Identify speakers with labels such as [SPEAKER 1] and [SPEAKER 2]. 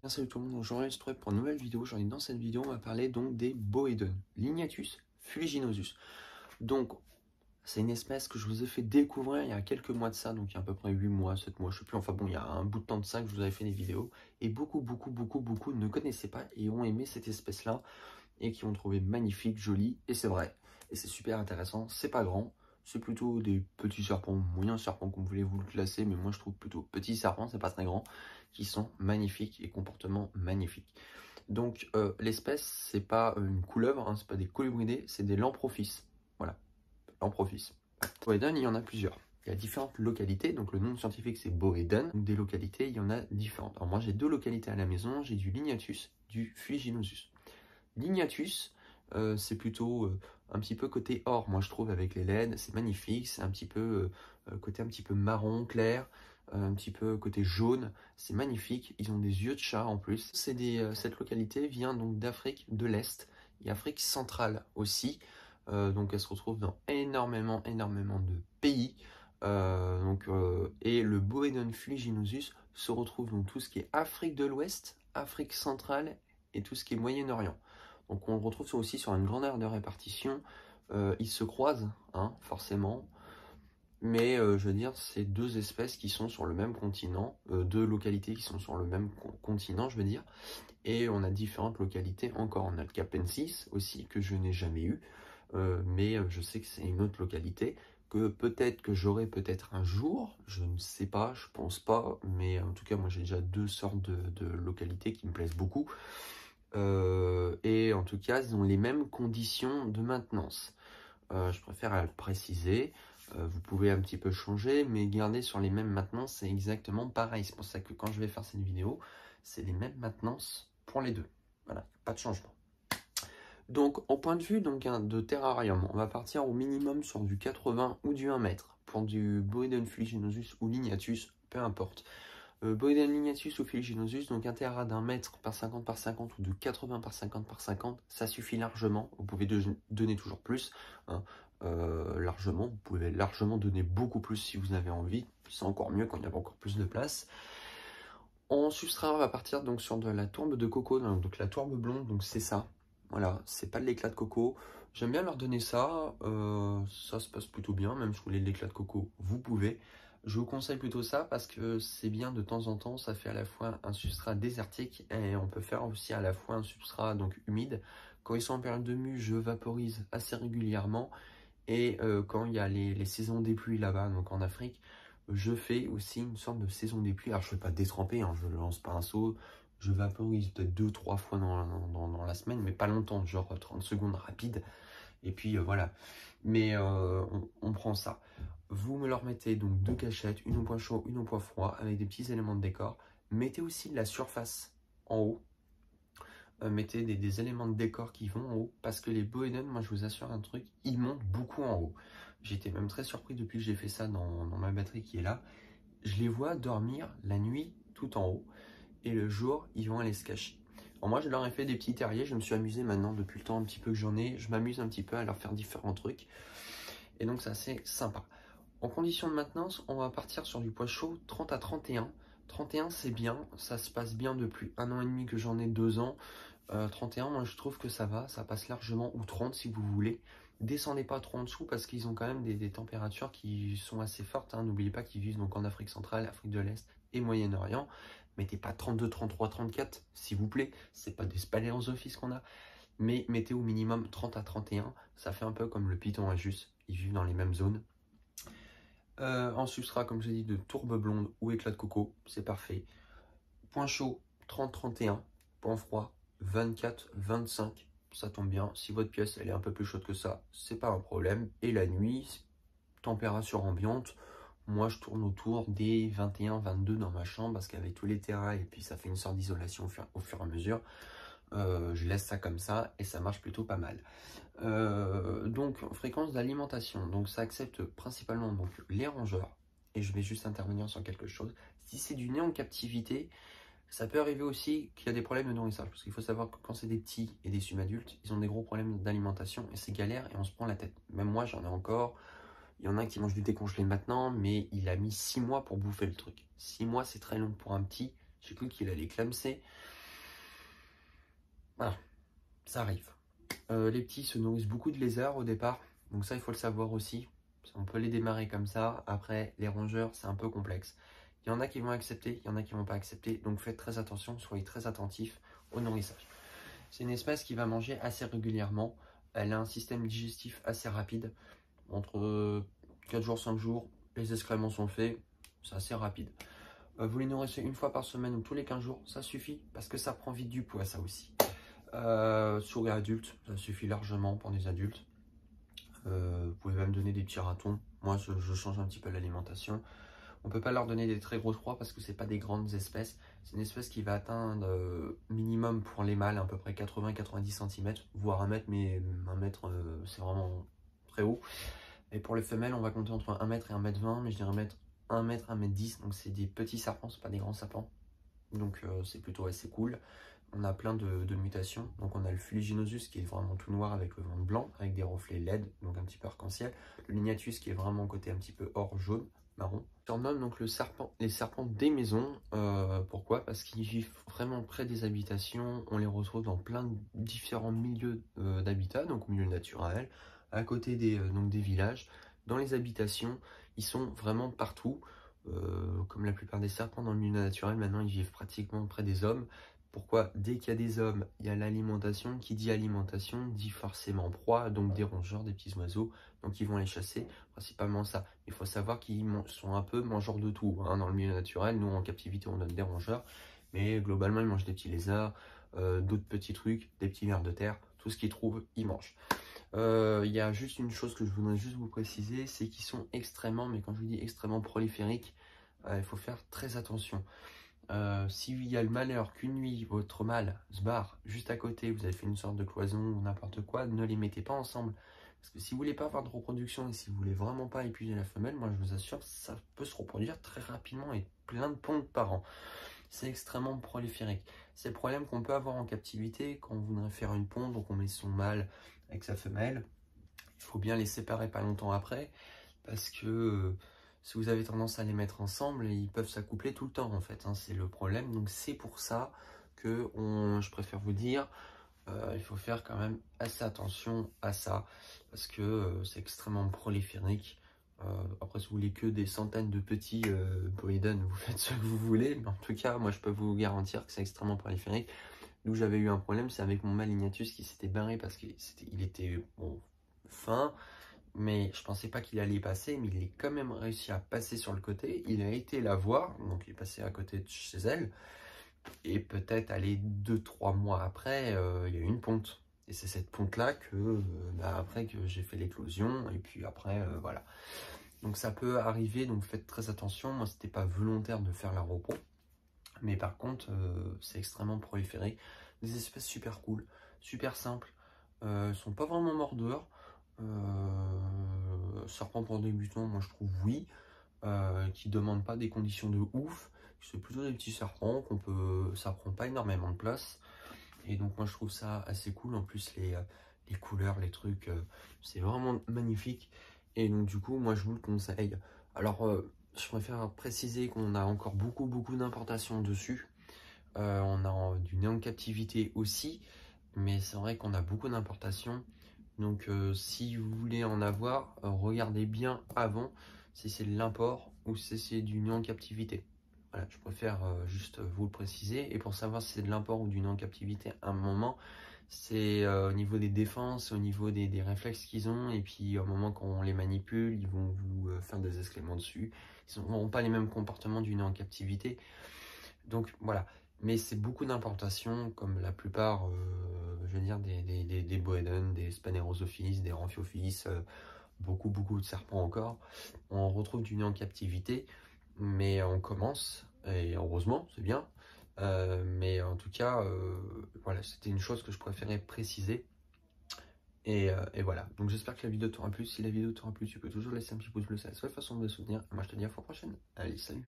[SPEAKER 1] Salut tout le monde, aujourd'hui on se retrouve pour une nouvelle vidéo. Dans cette vidéo, on va parler donc des Boedon, Lignatus fuliginosus. Donc, c'est une espèce que je vous ai fait découvrir il y a quelques mois de ça, donc il y a à peu près 8 mois, 7 mois, je sais plus. Enfin bon, il y a un bout de temps de ça que je vous avais fait des vidéos. Et beaucoup ne connaissaient pas et ont aimé cette espèce-là et qui ont trouvé magnifique, jolie. Et c'est vrai, et c'est super intéressant. C'est pas grand, c'est plutôt des petits serpents, moyens serpents, comme vous voulez vous le classer, mais moi je trouve plutôt petits serpents, c'est pas très grand, qui sont magnifiques et comportement magnifique. Donc l'espèce, c'est pas une couleuvre, hein, c'est pas des colibridés, c'est des lamprophis. Voilà, lamprophis. Boedon, il y en a plusieurs. Il y a différentes localités, donc le nom scientifique c'est Boedon. Donc des localités, il y en a différentes. Alors moi j'ai deux localités à la maison, j'ai du Lignatus, du fuliginosus. Lignatus, c'est plutôt un petit peu côté or, moi je trouve, avec les LED, c'est magnifique, c'est un petit peu côté un petit peu marron clair, un petit peu côté jaune, c'est magnifique, ils ont des yeux de chat en plus. Cette localité vient donc d'Afrique de l'Est et Afrique centrale aussi, donc elle se retrouve dans énormément de pays, et le Boedon fuliginosus se retrouve dans tout ce qui est Afrique de l'Ouest, Afrique centrale et tout ce qui est Moyen-Orient. Donc on le retrouve aussi sur une grande aire de répartition. Ils se croisent, hein, forcément. Mais je veux dire, c'est deux espèces qui sont sur le même continent, deux localités qui sont sur le même continent, je veux dire. Et on a différentes localités encore. On a le Capensis aussi, que je n'ai jamais eu. Mais je sais que c'est une autre localité, que peut-être que j'aurai peut-être un jour. Je ne sais pas, je pense pas. Mais en tout cas, moi j'ai déjà deux sortes de localités qui me plaisent beaucoup. Et en tout cas, ils ont les mêmes conditions de maintenance. Je préfère le préciser. Vous pouvez un petit peu changer, mais garder sur les mêmes maintenances, c'est exactement pareil. C'est pour ça que quand je vais faire cette vidéo, c'est les mêmes maintenances pour les deux. Voilà, pas de changement. Donc, au point de vue donc, de terrarium, on va partir au minimum sur du 80 ou du 1 mètre pour du Boedon fuliginosus ou Lignatus, peu importe. Boedon Lignatus ou fuliginosus, donc un terrain d'1 mètre par 50 par 50 ou de 80 par 50 par 50, ça suffit largement. Vous pouvez donner toujours plus, hein, largement. Vous pouvez largement donner beaucoup plus si vous avez envie. C'est encore mieux quand il y a encore plus de place. En substrat, on va partir donc sur de la tourbe de coco, donc la tourbe blonde, donc c'est ça. Voilà, c'est pas de l'éclat de coco. J'aime bien leur donner ça. Ça se passe plutôt bien, même si vous voulez de l'éclat de coco, vous pouvez. Je vous conseille plutôt ça parce que c'est bien de temps en temps, ça fait à la fois un substrat désertique et on peut faire aussi à la fois un substrat donc humide. Quand ils sont en période de mue, je vaporise assez régulièrement et quand il y a les saisons des pluies là-bas, donc en Afrique, je fais aussi une sorte de saison des pluies. Alors je ne fais pas détremper, hein, je ne lance pas un seau, je vaporise peut-être 2-3 fois dans la semaine, mais pas longtemps, genre 30 secondes rapide. Et puis voilà, mais on prend ça. Vous me leur mettez donc deux cachettes, une au point chaud, une au point froid, avec des petits éléments de décor. Mettez aussi de la surface en haut. Mettez des éléments de décor qui vont en haut, parce que les Boedon, moi je vous assure un truc, ils montent beaucoup en haut. J'étais même très surpris depuis que j'ai fait ça dans ma batterie qui est là. Je les vois dormir la nuit tout en haut, et le jour, ils vont aller se cacher. Alors moi, je leur ai fait des petits terriers, je me suis amusé maintenant depuis le temps un petit peu que j'en ai, je m'amuse un petit peu à leur faire différents trucs. Et donc, c'est assez sympa. En condition de maintenance, on va partir sur du poids chaud 30 à 31. 31, c'est bien, ça se passe bien depuis 1 an et demi que j'en ai, 2 ans. 31, moi, je trouve que ça va, ça passe largement, ou 30 si vous voulez. Descendez pas trop en dessous parce qu'ils ont quand même des températures qui sont assez fortes, hein. N'oubliez pas qu'ils vivent donc en Afrique centrale, Afrique de l'Est et Moyen-Orient. Mettez pas 32, 33, 34, s'il vous plaît. C'est pas des Sphalerosophes qu'on a. Mais mettez au minimum 30 à 31. Ça fait un peu comme le python à Jus. Ils vivent dans les mêmes zones. En substrat, comme je l'ai dit, de tourbe blonde ou éclat de coco. C'est parfait. Point chaud, 30-31. Point froid, 24-25. Ça tombe bien. Si votre pièce elle est un peu plus chaude que ça, c'est pas un problème. Et la nuit, température ambiante. Moi, je tourne autour des 21-22 dans ma chambre parce qu'avec tous les terrains et puis ça fait une sorte d'isolation au fur et à mesure. Je laisse ça comme ça et ça marche plutôt pas mal. Donc, fréquence d'alimentation. Donc, ça accepte principalement donc, les rongeurs. Et je vais juste intervenir sur quelque chose. Si c'est du nez en captivité, ça peut arriver aussi qu'il y a des problèmes de nourrissage. Parce qu'il faut savoir que quand c'est des petits et des subadultes, ils ont des gros problèmes d'alimentation et c'est galère et on se prend la tête. Même moi, j'en ai encore. Il y en a un qui mange du décongelé maintenant, mais il a mis 6 mois pour bouffer le truc. 6 mois, c'est très long pour un petit. J'ai cru qu'il allait clamser. Voilà, ça arrive. Les petits se nourrissent beaucoup de lézards au départ, donc ça il faut le savoir aussi. On peut les démarrer comme ça. Après, les rongeurs, c'est un peu complexe. Il y en a qui vont accepter, il y en a qui vont pas accepter. Donc faites très attention, soyez très attentifs au nourrissage. C'est une espèce qui va manger assez régulièrement. Elle a un système digestif assez rapide. Entre 4 jours, 5 jours, les excréments sont faits. C'est assez rapide. Vous les nourrissez une fois par semaine ou tous les 15 jours, ça suffit parce que ça prend vite du poids, ça aussi. Souris adultes, ça suffit largement pour des adultes. Vous pouvez même donner des petits ratons. Moi, je change un petit peu l'alimentation. On ne peut pas leur donner des très grosses proies parce que c'est pas des grandes espèces. C'est une espèce qui va atteindre minimum pour les mâles à peu près 80-90 cm, voire 1 mètre, mais 1 mètre c'est vraiment très haut. Et pour les femelles, on va compter entre 1 mètre et 1 mètre 20, mais je dirais 1 mètre, 1 mètre 10. Donc c'est des petits serpents, c'est pas des grands serpents. Donc c'est plutôt assez cool. On a plein de mutations. Donc on a le Fuliginosus qui est vraiment tout noir avec le ventre blanc, avec des reflets LED, donc un petit peu arc-en-ciel. Le Lignatus qui est vraiment côté un petit peu or jaune, marron. On surnomme donc les serpents des maisons. Pourquoi? Parce qu'ils vivent vraiment près des habitations. On les retrouve dans plein de différents milieux d'habitat, donc milieu naturel, à côté donc des villages. Dans les habitations, ils sont vraiment partout. Comme la plupart des serpents dans le milieu naturel, maintenant ils vivent pratiquement près des hommes. Pourquoi? Dès qu'il y a des hommes, il y a l'alimentation. Qui dit alimentation dit forcément proie, donc des rongeurs, des petits oiseaux. Donc ils vont les chasser, principalement ça. Il faut savoir qu'ils sont un peu mangeurs de tout. Hein, dans le milieu naturel, nous en captivité on donne des rongeurs, mais globalement ils mangent des petits lézards, d'autres petits trucs, des petits vers de terre, tout ce qu'ils trouvent, ils mangent. Il y a juste une chose que je voudrais juste vous préciser, c'est qu'ils sont extrêmement, mais quand je vous dis extrêmement prolifériques, il faut faire très attention. S'il y a le malheur qu'une nuit votre mâle se barre juste à côté, vous avez fait une sorte de cloison ou n'importe quoi, ne les mettez pas ensemble. Parce que si vous voulez pas avoir de reproduction et si vous voulez vraiment pas épuiser la femelle, moi je vous assure, ça peut se reproduire très rapidement et plein de pontes par an. C'est extrêmement proliférique. C'est le problème qu'on peut avoir en captivité quand on voudrait faire une ponte, donc on met son mâle avec sa femelle. Il faut bien les séparer pas longtemps après parce que si vous avez tendance à les mettre ensemble, ils peuvent s'accoupler tout le temps en fait, hein, c'est le problème. Donc c'est pour ça que je préfère vous dire, il faut faire quand même assez attention à ça, parce que c'est extrêmement proliférique. Après, si vous voulez que des centaines de petits Boyden, vous faites ce que vous voulez, mais en tout cas, moi je peux vous garantir que c'est extrêmement proliférique. D'où j'avais eu un problème, c'est avec mon mâle Lignatus qui s'était barré parce qu'il était bon, fin. Mais je pensais pas qu'il allait passer, mais il est quand même réussi à passer sur le côté. Il a été la voir, donc il est passé à côté de chez elle. Et peut-être aller 2-3 mois après, il y a eu une ponte. Et c'est cette ponte-là que, après que j'ai fait l'éclosion. Et puis après, voilà. Donc ça peut arriver, donc faites très attention. Moi, c'était pas volontaire de faire la repos. Mais par contre, c'est extrêmement proliféré. Des espèces super cool, super simples. Sont pas vraiment mordeurs. Serpent pour débutants, moi je trouve oui, qui demandent pas des conditions de ouf, c'est plutôt des petits serpents ça prend pas énormément de place, et donc moi je trouve ça assez cool. En plus les couleurs, les trucs, c'est vraiment magnifique, et donc du coup moi je vous le conseille. Alors je préfère préciser qu'on a encore beaucoup d'importations dessus. On a du néant de captivité aussi, mais c'est vrai qu'on a beaucoup d'importations. Donc si vous voulez en avoir, regardez bien avant si c'est de l'import ou si c'est du néant en captivité. Voilà, je préfère juste vous le préciser. Et pour savoir si c'est de l'import ou du néant en captivité, à un moment, c'est au niveau des défenses, au niveau des réflexes qu'ils ont. Et puis au moment quand on les manipule, ils vont vous faire des excréments dessus. Ils n'auront pas les mêmes comportements du néant en captivité. Donc voilà. Mais c'est beaucoup d'importations, comme la plupart, je veux dire, des Boeden, des Spanerosophis, des Ramphiophilis, beaucoup de serpents encore. On retrouve du nez en captivité, mais on commence, et heureusement, c'est bien. Mais en tout cas, voilà, c'était une chose que je préférais préciser. Et voilà, donc j'espère que la vidéo t'aura plu. Si la vidéo t'aura plu, tu peux toujours laisser un petit pouce bleu, c'est la seule façon de me soutenir. Et moi je te dis à la fois prochaine. Allez, salut!